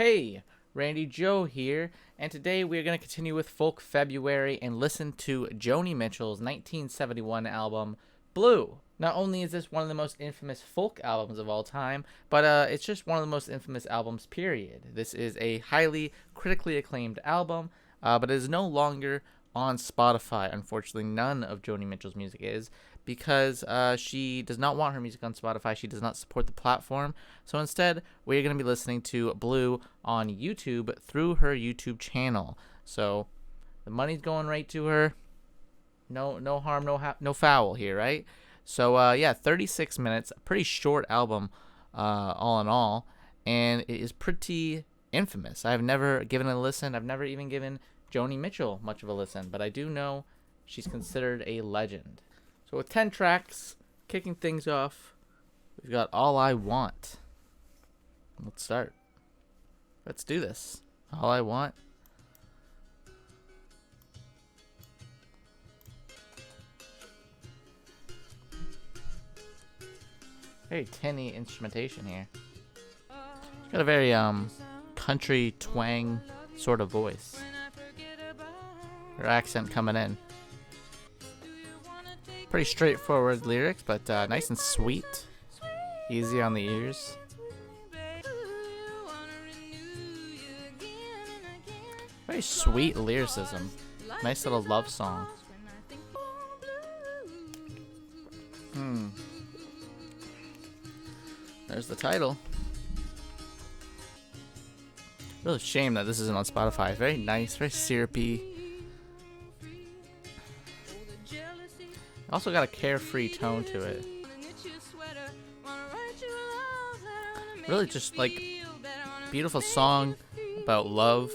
Hey, Randy Joe here, and today we are going to continue with Folk February and listen to Joni Mitchell's 1971 album, Blue. Not only is this one of the most infamous folk albums of all time, but it's just one of the most infamous albums, period. This is a highly critically acclaimed album, but it is no longer on Spotify. Unfortunately, none of Joni Mitchell's music is, because she does not want her music on Spotify. She does not support the platform. So instead, we're going to be listening to Blue on YouTube through her YouTube channel. So the money's going right to her. No harm, no foul here, right? So yeah, 36 minutes, a pretty short album, all in all, and it is pretty infamous. I've never given it a listen. I've never even given Joni Mitchell much of a listen, but I do know she's considered a legend. So with 10 tracks, kicking things off, we've got All I Want. Let's start. Let's do this. All I Want. Very tinny instrumentation here. She's got a very country twang sort of voice. Her accent coming in. Pretty straightforward lyrics, but nice and sweet. Easy on the ears. Very sweet lyricism. Nice little love song. There's the title. Really shame that this isn't on Spotify. Very nice, very syrupy. Also got a carefree tone to it. Really just like beautiful song about love.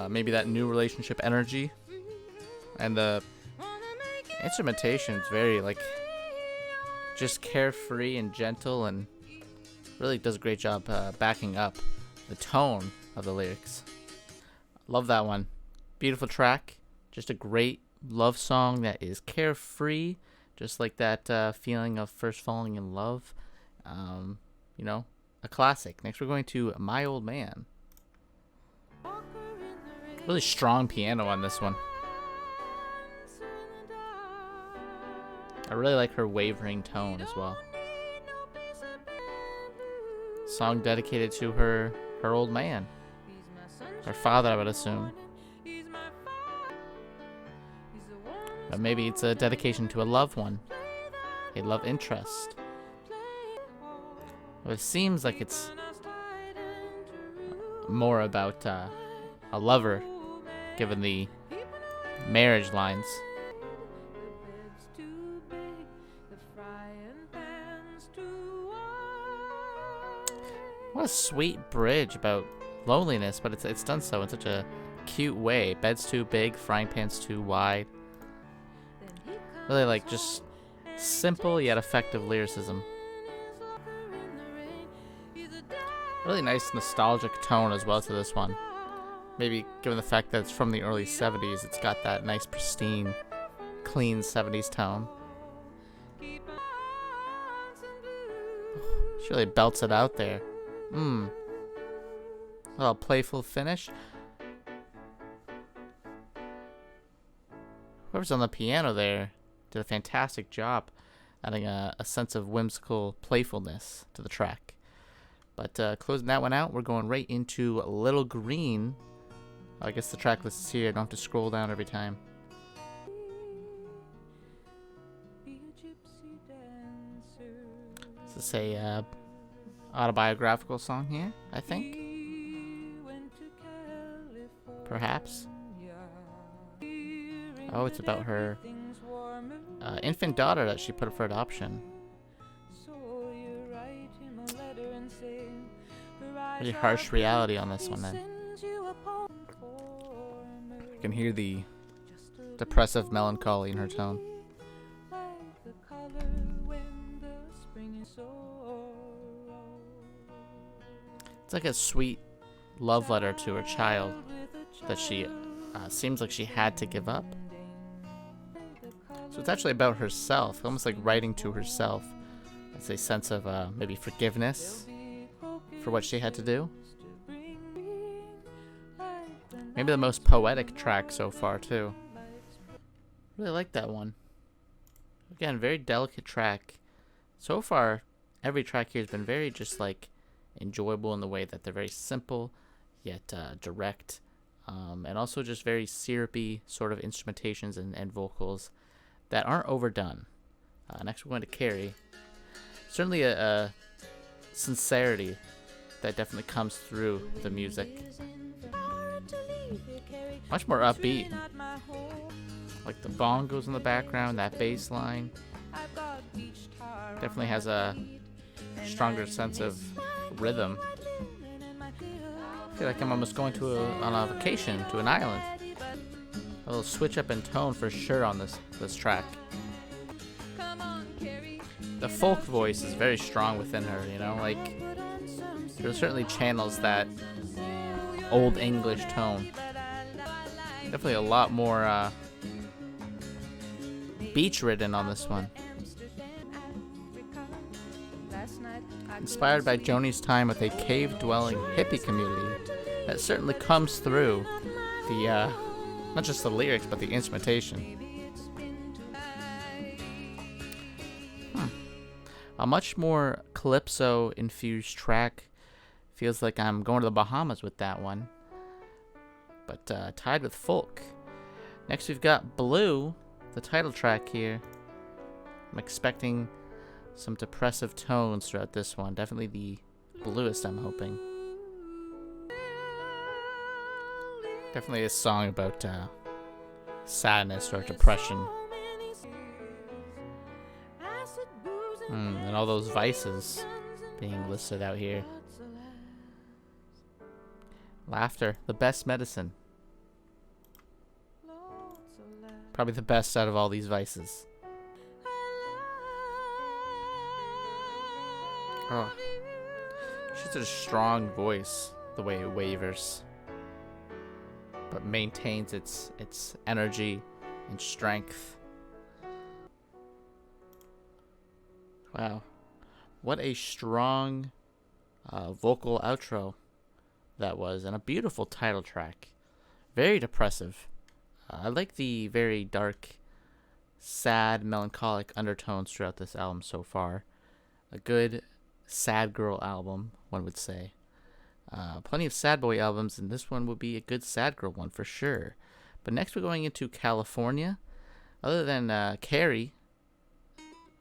Maybe that new relationship energy. And the instrumentation is very like just carefree and gentle, and really does a great job backing up the tone of the lyrics. Love that one. Beautiful track. Just a great love song that is carefree, just like that feeling of first falling in love. You know, a classic. Next we're going to My Old Man. Really strong piano on this one. I really like her wavering tone as well. Song dedicated to her old man. Her father, I would assume. But maybe it's a dedication to a loved one. A love interest. Well, it seems like it's more about a lover, given the marriage lines. What a sweet bridge about loneliness, but it's done so in such a cute way. Bed's too big, frying pan's too wide. Really like just simple yet effective lyricism. Really nice nostalgic tone as well to this one. Maybe given the fact that it's from the early 70s, it's got that nice pristine, clean 70s tone. She really belts it out there. A little playful finish. Whoever's on the piano there did a fantastic job adding a sense of whimsical playfulness to the track. But closing that one out, we're going right into Little Green. I guess the track list is here. I don't have to scroll down every time. This is a autobiographical song here, I think. Perhaps. Oh, it's about her infant daughter that she put up for adoption. Pretty harsh reality on this one, then. I can hear the depressive melancholy in her tone. It's like a sweet love letter to her child that she seems like she had to give up. So it's actually about herself, almost like writing to herself. It's a sense of maybe forgiveness for what she had to do. Maybe the most poetic track so far, too. Really like that one. Again, very delicate track. So far, every track here has been very just like enjoyable in the way that they're very simple, yet direct. And also just very syrupy sort of instrumentations and vocals that aren't overdone. Next we're going to Carrie. Certainly a sincerity that definitely comes through the music. Much more upbeat. Like the bongos in the background, that bass line. Definitely has a stronger sense of rhythm. I feel like I'm almost going on a vacation to an island. A little switch up in tone for sure on this track. The folk voice is very strong within her, you know, like there certainly channels that old English tone. Definitely a lot more beach ridden on this one. Inspired by Joni's time with a cave-dwelling hippie community, that certainly comes through the not just the lyrics but the instrumentation. A much more calypso-infused track. Feels like I'm going to the Bahamas with that one. But tied with folk. Next we've got Blue, the title track here. I'm expecting some depressive tones throughout this one. Definitely the bluest, I'm hoping. Definitely a song about sadness or depression. And all those vices being listed out here. Laughter, the best medicine. Probably the best out of all these vices. Oh, she's a strong voice, the way it wavers, but maintains its energy and strength. Wow, what a strong vocal outro that was, and a beautiful title track. Very depressive. I like the very dark, sad, melancholic undertones throughout this album so far. A good sad girl album, one would say. Plenty of sad boy albums, and this one would be a good sad girl one for sure. But next we're going into California. Other than Carrie,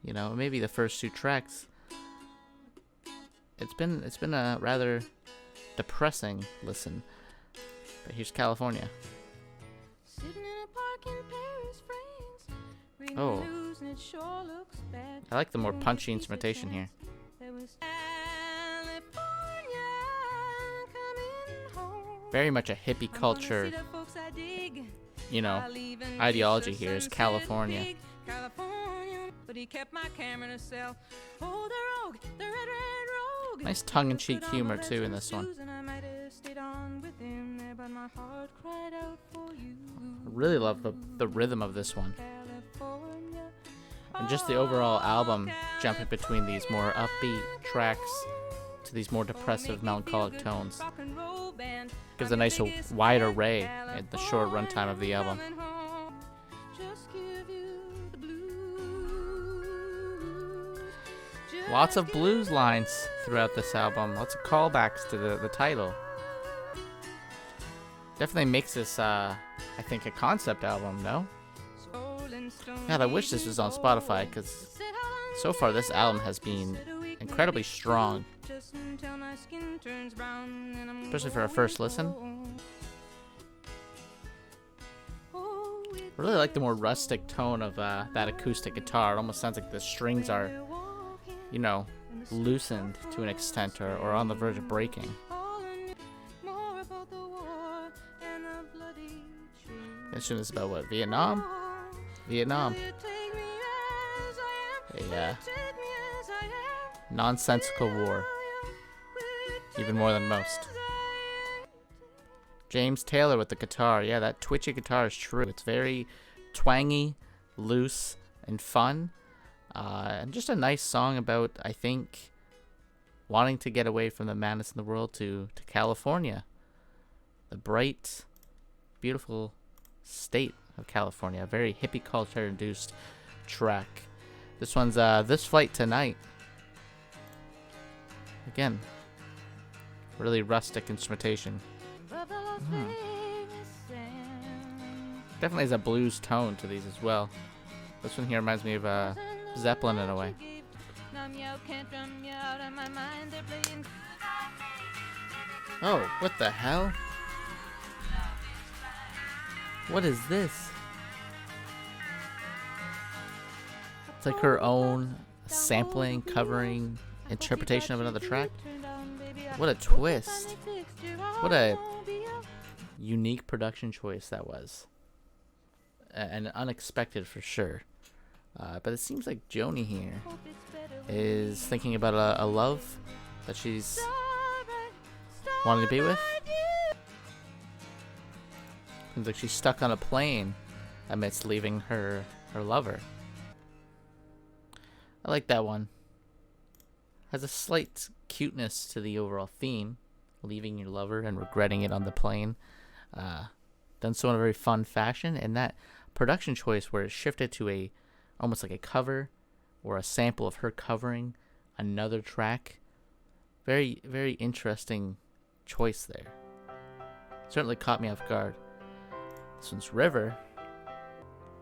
you know, maybe the first two tracks, it's been a rather depressing listen. But here's California. Oh, I like the more punchy instrumentation here. Very much a hippie culture, you know, ideology here is California. Nice tongue-in-cheek humor too in this one. I really love the rhythm of this one. And just the overall album jumping between these more upbeat tracks to these more depressive, melancholic tones. Gives a nice wide array at the short runtime of the album. Lots of blues lines throughout this album. Lots of callbacks to the title. Definitely makes this, I think, a concept album, no? God, I wish this was on Spotify, because so far this album has been incredibly strong. Especially for a first listen. I really like the more rustic tone of that acoustic guitar. It almost sounds like the strings are, you know, loosened to an extent or on the verge of breaking. This tune is about what? Vietnam? Vietnam. A nonsensical war. Even more than most. James Taylor with the guitar. Yeah, that twitchy guitar is true. It's very twangy, loose, and fun. And just a nice song about, I think, wanting to get away from the madness in the world to California. The bright, beautiful state of California. A very hippie culture induced track. This one's This Flight Tonight. Again, really rustic instrumentation. Definitely has a blues tone to these as well. This one here reminds me of Zeppelin in a way. Oh, what the hell? What is this? It's like her own sampling, covering, interpretation of another track. What a twist. What a unique production choice that was. And unexpected for sure. But it seems like Joni here is thinking about a love that she's wanting to be with. Seems like she's stuck on a plane amidst leaving her lover. I like that one. Has a slight cuteness to the overall theme, leaving your lover and regretting it on the plane. Done so in a very fun fashion, and that production choice where it shifted to almost like a cover or a sample of her covering another track. Very, very interesting choice there. Certainly caught me off guard. This one's River.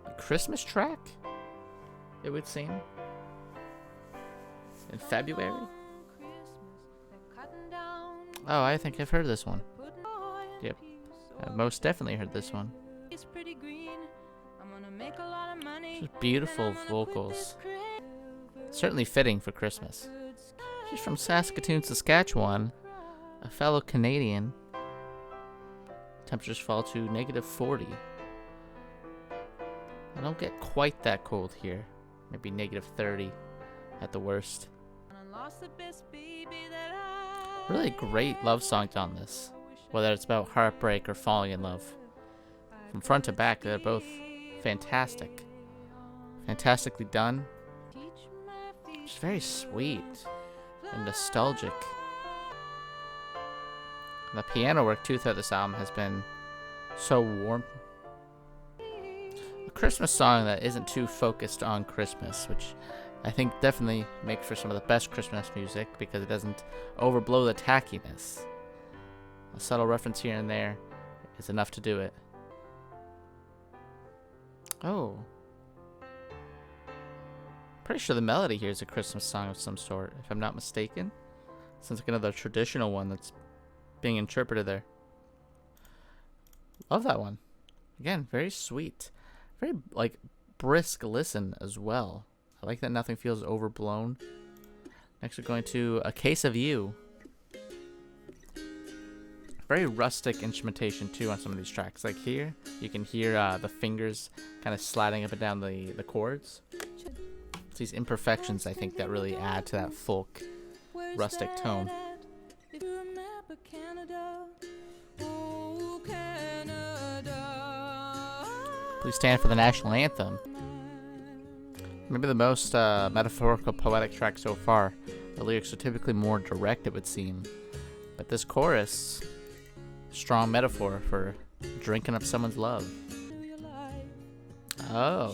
A Christmas track, it would seem. In February? Oh, I think I've heard this one. Yep. I've most definitely heard this one. Just beautiful vocals. Certainly fitting for Christmas. She's from Saskatoon, Saskatchewan. A fellow Canadian. Temperatures fall to -40. I don't get quite that cold here. Maybe -30 at the worst. Really great love songs on this. Whether it's about heartbreak or falling in love. From front to back, they're both fantastic. Fantastically done. Just very sweet and nostalgic. The piano work too throughout this album has been so warm. A Christmas song that isn't too focused on Christmas, which I think definitely makes for some of the best Christmas music because it doesn't overblow the tackiness. A subtle reference here and there is enough to do it. Oh. Pretty sure the melody here is a Christmas song of some sort, if I'm not mistaken. Sounds like another traditional one that's being interpreted there. Love that one. Again, very sweet. Very, like, brisk listen as well. I like that nothing feels overblown. Next we're going to A Case of You. Very rustic instrumentation too on some of these tracks. Like here, you can hear the fingers kind of sliding up and down the chords. It's these imperfections, I think, that really add to that folk, rustic tone. Please stand for the national anthem. Maybe the most metaphorical, poetic track so far. The lyrics are typically more direct, it would seem. But this chorus, strong metaphor for drinking up someone's love. Oh.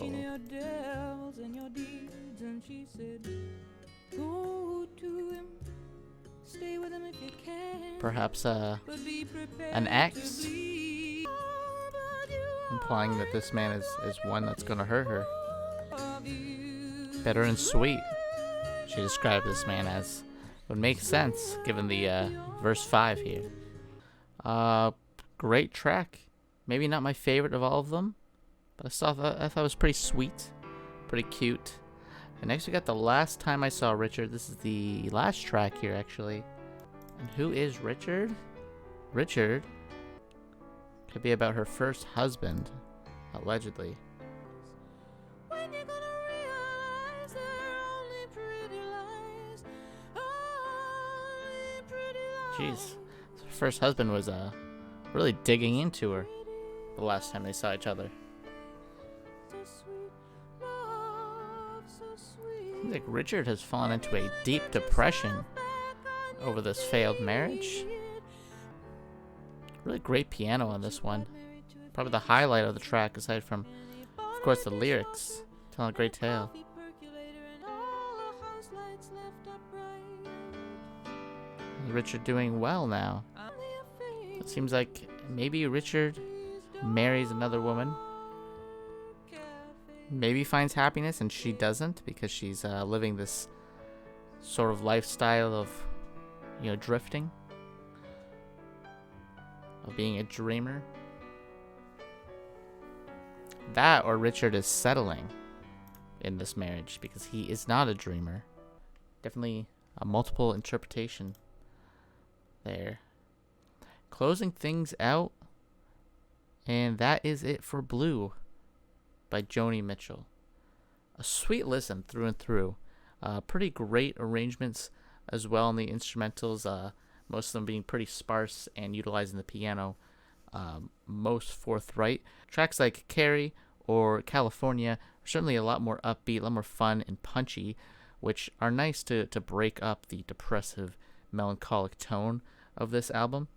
Perhaps an ex, implying that this man is one that's gonna hurt her. Bitter and sweet, she described this man as. Would make sense given the verse 5 here. Great track. Maybe not my favorite of all of them, but I thought it was pretty sweet, pretty cute. And next we got The Last Time I Saw Richard. This is the last track here, actually. And who is Richard? Richard could be about her first husband, allegedly. Jeez, her first husband was really digging into her the last time they saw each other. Seems like Richard has fallen into a deep depression over this failed marriage. Really great piano on this one. probably the highlight of the track, aside from, of course, the lyrics. Telling a great tale. Richard doing well now. It seems like maybe Richard marries another woman. Maybe finds happiness and she doesn't, because she's living this sort of lifestyle of, drifting, of being a dreamer. That, or Richard is settling in this marriage because he is not a dreamer. Definitely a multiple interpretation there. Closing things out, and that is it for Blue by Joni Mitchell. A sweet listen through and through. Pretty great arrangements as well in the instrumentals, most of them being pretty sparse and utilizing the piano most forthright. Tracks like Carrie or California are certainly a lot more upbeat, a lot more fun and punchy, which are nice to break up the depressive, melancholic tone of this album.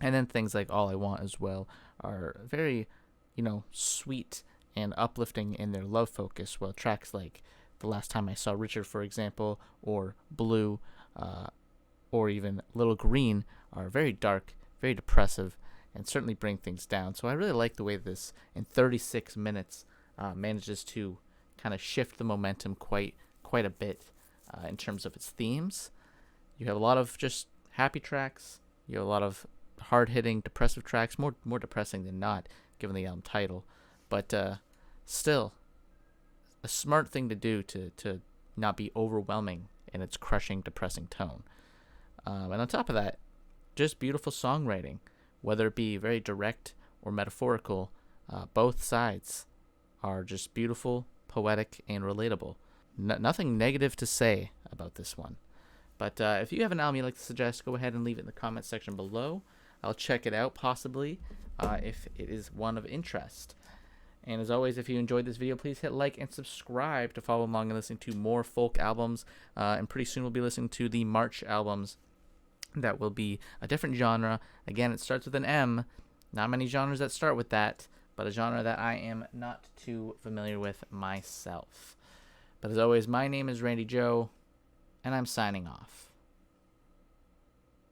And then things like All I Want as well are very, sweet and uplifting in their love focus, while tracks like The Last Time I Saw Richard, for example, or Blue, or even Little Green are very dark, very depressive, and certainly bring things down. So I really like the way this, in 36 minutes, manages to kind of shift the momentum quite a bit in terms of its themes. You have a lot of just happy tracks. You have a lot of hard-hitting, depressive tracks, more depressing than not, given the album title. But still, a smart thing to do to not be overwhelming in its crushing, depressing tone. And on top of that, just beautiful songwriting, whether it be very direct or metaphorical. Both sides are just beautiful, poetic, and relatable. Nothing negative to say about this one. But if you have an album you'd like to suggest, go ahead and leave it in the comments section below. I'll check it out, possibly, if it is one of interest. And as always, if you enjoyed this video, please hit like and subscribe to follow along and listen to more folk albums. And pretty soon we'll be listening to the March albums. That will be a different genre. Again, it starts with an M. Not many genres that start with that, but a genre that I am not too familiar with myself. But as always, my name is Randy Joe, and I'm signing off.